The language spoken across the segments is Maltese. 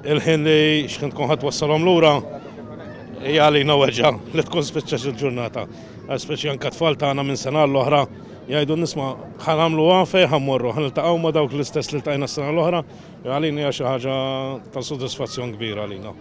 il-ħin li x'kien tkun ħadd wassalhom lura hija għalina weġġa li tkun spiċċax il-ġurnata. Speċi anke tfal tagħna minn sena l-oħra jgħidu nisma' ħanamlu fejn ħammorru, ħaniltaqgħu ma' dawk l-istess li ltaqgħna s-sena l-oħra, għalina hija xi ħaġa ta' sodisfazzjon kbira għalina.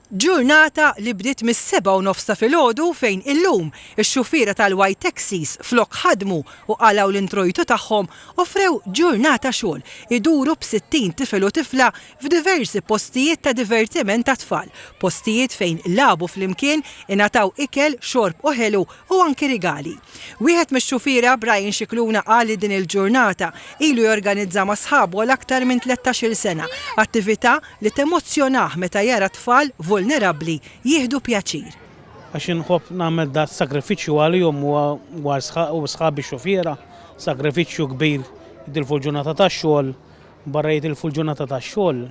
Ġurnata li bdiet mis-7:30 ta' filgħodu fejn illum ix-xufiera tal-White Taxis flok ħadmu u qalaw l-introjtu tagħhom offrew ġurnata xogħol iduru b'60 tifel u tifla f'diversi postijiet ta' divertiment ta' tfal, postijiet fejn labu flimkien ingħataw ikel, xorb u ħelu u anki rigali. Wieħed mix-xufiera Brian Xikluna qal li din il-ġurnata ilu jorganizza ma' sħabu għal aktar minn 13-il sena, attività li temozzjonah meta jara tfal vulnerabbli jieħdu pjaċir. Għax inħobb nagħmel da sagrifiċċju għalihom u sħabi xufiera, sagrifiċċju kbir jitilfu l-ġurnata tax-xogħol, barra jitilfu l-ġurnata tax-xogħol,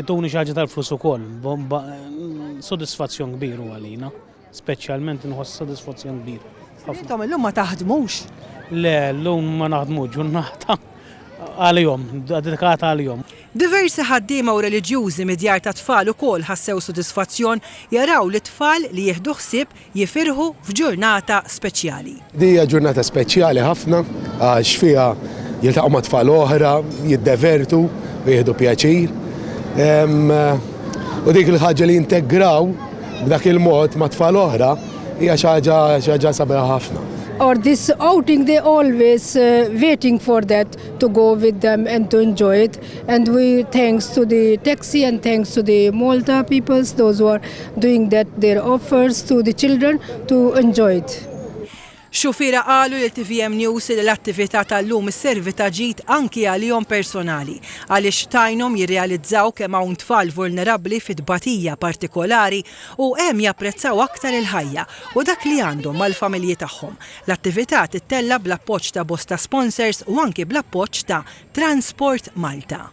ituni xi ħaġa tal-flus ukoll. Sodisfazzjon kbir għalina, speċjalment inħoss sodisfazzjon kbir. Intom illum ma taħdmux? Le, llum ma naħdmux ġurnata għalihom, dedikata għalihom. Diversi ħaddiema u reliġjużi mid-djar ta' tfal ukoll ħassew sodisfazzjon jaraw li tfal li jieħdu ħsieb jifirħu f'ġurnata speċjali. Dija ġurnata speċjali ħafna għax fiha jiltaqgħu ma' tfal oħra, jiddevertu u jieħdu pjaċir. U dik il-ħaġa li jintegraw b'dak il-mod ma' tfal oħra hija xi ħaġa sabiħa ħafna. Or this outing, they always waiting for that to go with them and to enjoy it. And we thanks to the taxi and thanks to the Malta peoples, those who are doing that, their offers to the children to enjoy it. Xufiera qalu li TVM News li l-attività tal-lum isservi ta' ġid anki għalihom personali għaliex tajnhom jirrealizzaw kemm hawn tfal vulnerabbli f'tbatija partikolari u hemm japprezzaw aktar il-ħajja u dak li għandhom mal-familji tagħhom. L-attività tittella bl-appoġġ ta' bosta sponsors u anki bl-appoġġ ta' Transport Malta.